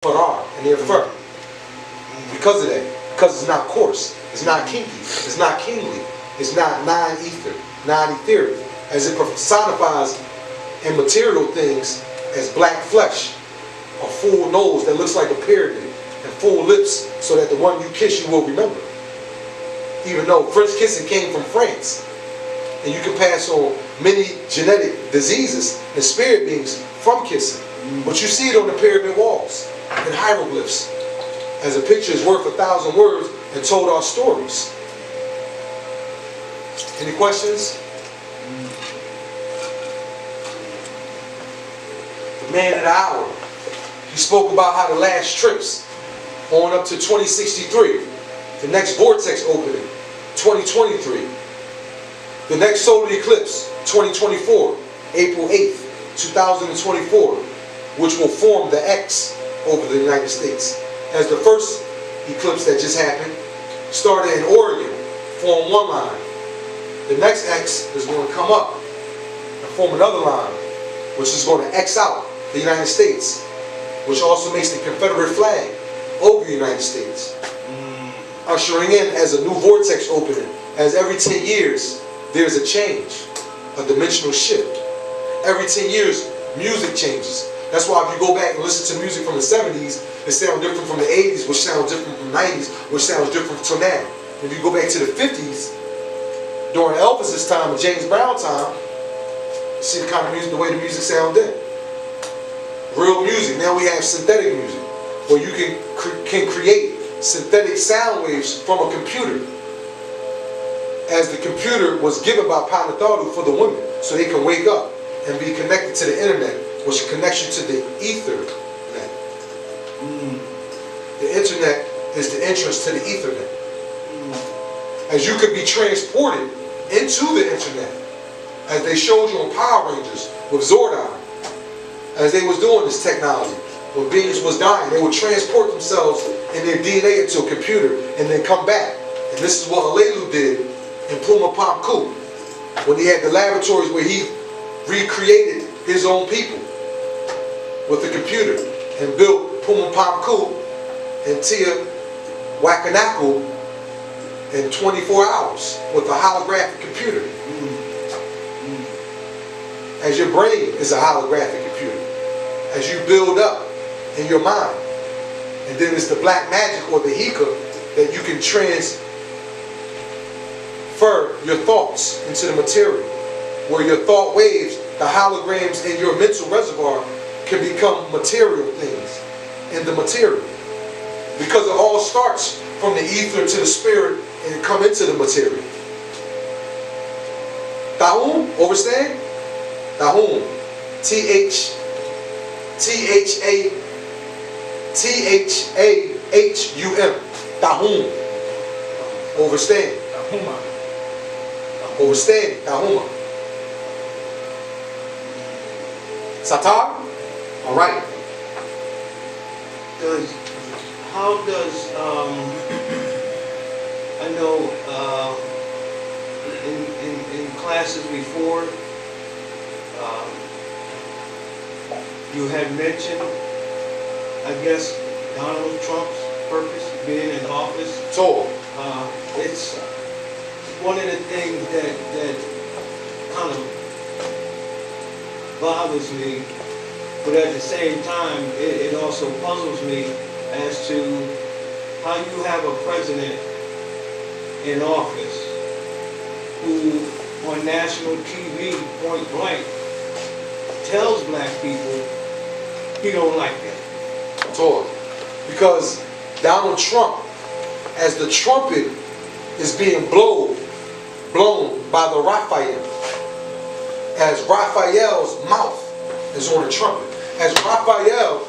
Farah and their fur. Because of that. Because it's not coarse. It's not kinky. It's not kingly. It's not non-ether, non-etheric. As it personifies in material things as black flesh, a full nose that looks like a pyramid, and full lips so that the one you kiss you will remember. Even though French kissing came from France, and you can pass on many genetic diseases and spirit beings from kissing. But you see it on the pyramid walls and hieroglyphs, as a picture is worth 1,000 words and told our stories. Any questions? The man of the hour. He spoke about how the last trips on up to 2063, the next vortex opening, 2023, the next solar eclipse, 2024, April 8th, 2024, which will form the X over the United States. As the first eclipse that just happened started in Oregon, formed one line. The next X is going to come up and form another line, which is going to X out the United States, which also makes the Confederate flag over the United States. Ushering in as a new vortex opening, as every 10 years there's a change, a dimensional shift. Every 10 years music changes. That's why if you go back and listen to music from the 70s, it sounds different from the 80s, which sounds different from the 90s, which sounds different till now. If you go back to the 50s, during Elvis's time and James Brown time, you see the kind of music, the way the music sounded then. Real music. Now we have synthetic music, where you can create synthetic sound waves from a computer, as the computer was given by Națat for the women, so they can wake up and be connected to the internet, which connects you to the Ethernet. The internet is the entrance to the Ethernet. As you could be transported into the internet, as they showed you on Power Rangers with Zordon, as they was doing this technology, when beings was dying, they would transport themselves and their DNA into a computer and then come back. And this is what Alelu did in Wu-Țabară, when he had the laboratories where he recreated his own people with the computer and built Wu-Țabară and Teotihuacan in 24 hours with a holographic computer. As your brain is a holographic computer, as you build up in your mind. And then it's the black magic or the Hika that you can transfer your thoughts into the material, where your thought waves, the holograms in your mental reservoir, can become material things in the material. Because it all starts from the ether to the spirit and come into the material. Tahum, understand? Tahum. T-H-A-H-U-M. Tahum. Overstand. Tahuma. Overstand. Tahuma. Satar? All right. How does I know in classes before you had mentioned, I guess, Donald Trump's purpose being in office. So it's one of the things that kind of bothers me, but at the same time, it also puzzles me as to how you have a president in office who, on national TV, point blank, tells black people he don't like that. So, because Donald Trump, as the trumpet is being blown by the Raphael, as Raphael's mouth is on the trumpet, as Raphael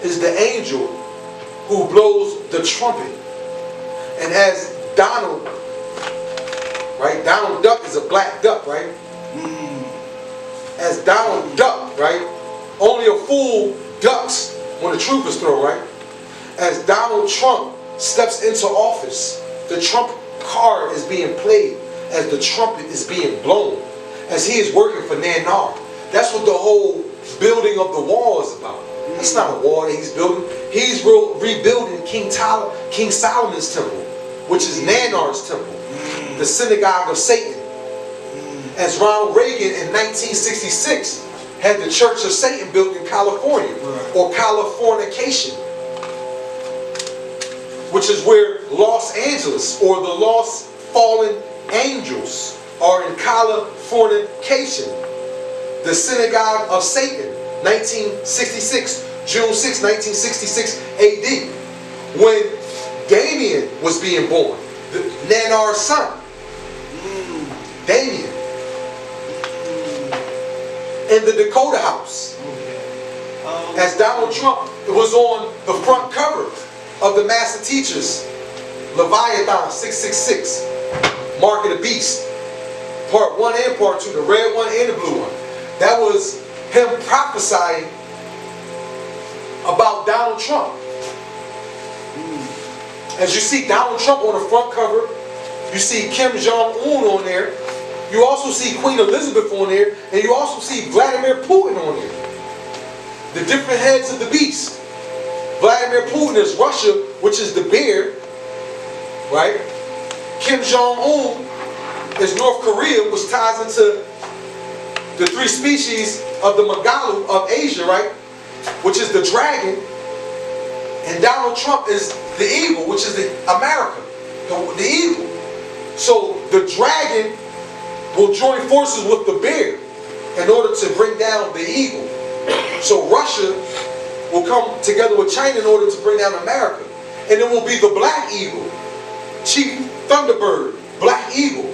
is the angel who blows the trumpet, and as Donald, right? Donald Duck is a black duck, right? As Donald Duck, right? Only a fool ducks when the truth is thrown, right? As Donald Trump steps into office, the Trump card is being played as the trumpet is being blown, as he is working for Nanar. That's what the whole building of the wall is about. That's not a wall that he's building. He's rebuilding King Solomon's temple, which is Nanar's temple, the synagogue of Satan. As Ronald Reagan in 1966 had the Church of Satan built in California, or Californication, which is where Los Angeles or the lost fallen angels are in Californication. The synagogue of Satan, 1966, June 6, 1966 AD, when Damien was being born, Nanar's son, Damien, in the Dakota House. As Donald Trump was on the front cover of the Master Teachers, Leviathan 666, Mark of the Beast, part 1 and part 2, the red one and the blue one. That was him prophesying about Donald Trump. As you see Donald Trump on the front cover, you see Kim Jong-un on there, you also see Queen Elizabeth on there, and you also see Vladimir Putin on there. The different heads of the beast. Vladimir Putin is Russia, which is the bear, right? Kim Jong-un is North Korea, which ties into the 3 species of the Magalu of Asia, right? Which is the dragon. And Donald Trump is the eagle, which is the America, the eagle. So the dragon will join forces with the bear in order to bring down the eagle. So Russia will come together with China in order to bring down America. And it will be the black eagle, Chief Thunderbird, Black Eagle,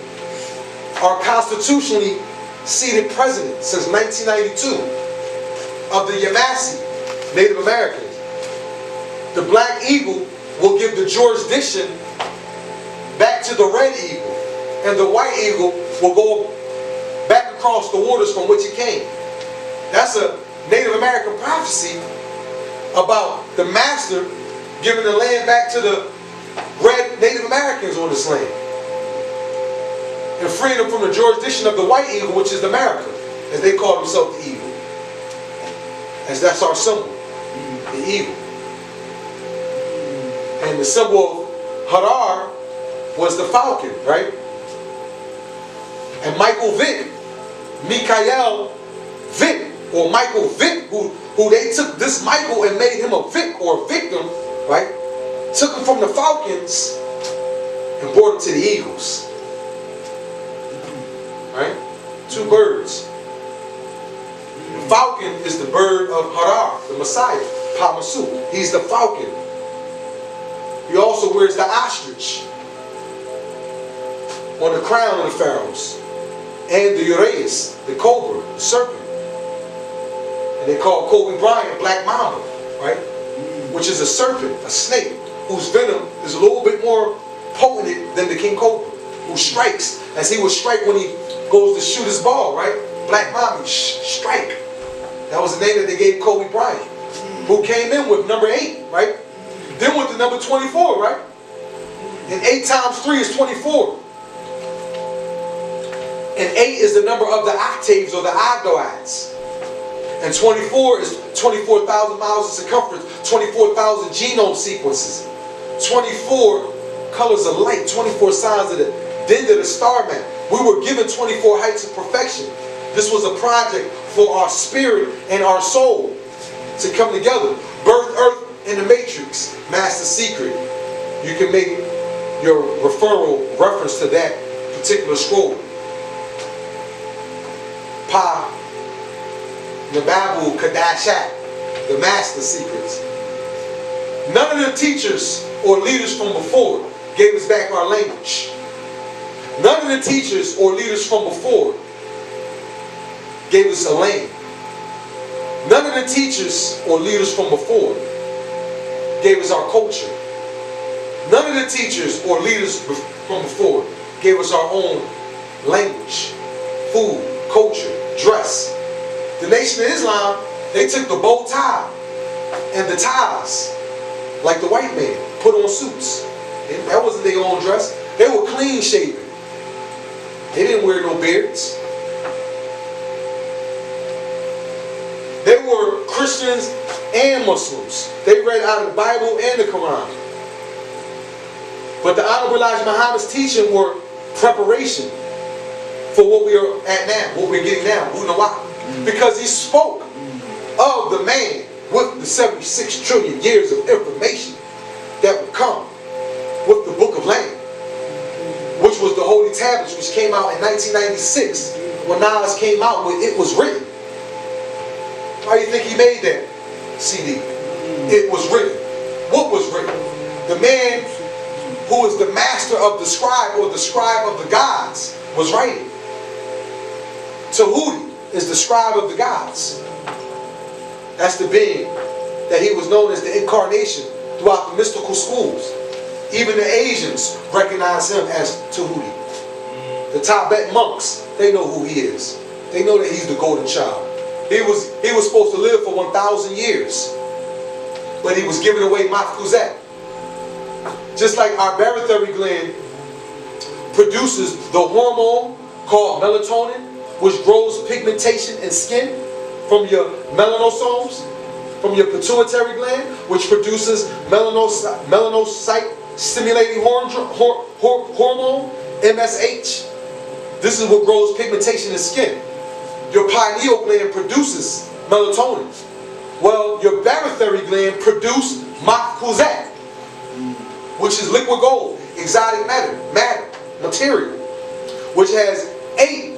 our constitutionally seated president since 1992 of the Yamasee Native Americans. The Black Eagle will give the jurisdiction back to the Red Eagle, and the White Eagle will go back across the waters from which it came. That's a Native American prophecy about the master giving the land back to the red Native Americans on this land and freeing them from the jurisdiction of the White Eagle, which is America, as they call themselves the eagle. As that's our symbol, the eagle. And the symbol of Hadar was the falcon, right? And Michael Vick, Michael Vick, or Michael Vick, who they took this Michael and made him a Vic or a victim, right? Took him from the falcons and brought him to the eagles. Right? 2 birds. The falcon is the bird of Hadar, the Messiah, Pamasu. He's the falcon. He also wears the ostrich on the crown of the pharaohs, and the Uraeus, the cobra, the serpent. And they call Kobe Bryant Black Mamba, right? Which is a serpent, a snake, whose venom is a little bit more potent than the king cobra, who strikes, as he would strike when he goes to shoot his ball, right? Black Mamba, strike. That was the name that they gave Kobe Bryant, who came in with number 8, right? Then went to number 24, right? And 8 times 3 is 24. And 8 is the number of the octaves or the ogdoads. And 24 is 24,000 miles in circumference, 24,000 genome sequences, 24 colors of light, 24 signs of the den of the star map. We were given 24 heights of perfection. This was a project for our spirit and our soul to come together. Birth, earth, and the matrix, master secret. You can make your referral reference to that particular scroll. Pa Nababu Kadashat, the master secrets. None of the teachers or leaders from before gave us back our language. None of the teachers or leaders from before gave us a land. None of the teachers or leaders from before gave us our culture. None of the teachers or leaders from before gave us our own language, food, culture, dress. The Nation of Islam, they took the bow tie and the ties, like the white man, put on suits. And that wasn't their own dress. They were clean shaven. They didn't wear no beards. They were Christians and Muslims. They read out of the Bible and the Quran. But the Honorable Elijah Muhammad's teaching were preparation for what we are at now, what we're getting now, Wu-Ṭaba�. Because he spoke of the man with the 76 trillion years of information that would come with the Book of Land, which was the Holy Tablets, which came out in 1996 when Nas came out with It Was Written. Why do you think he made that CD? It was written. What was written? The man who is the master of the scribe, or the scribe of the gods, was writing. Tahuti is the scribe of the gods. That's the being that he was known as the incarnation throughout the mystical schools. Even the Asians recognize him as Tahuti. The Ṭaba� monks, they know who he is. They know that he's the golden child. He was supposed to live for 1,000 years, but he was giving away Mafkhuzhat. Just like our barytheric gland produces the hormone called melatonin, which grows pigmentation in skin from your melanosomes, from your pituitary gland, which produces melanocyte stimulating hormone, MSH. This is what grows pigmentation in skin. Your pineal gland produces melatonin. Well, your barytheric gland produces Mafkhuzhat, which is liquid gold, exotic matter, material, which has 8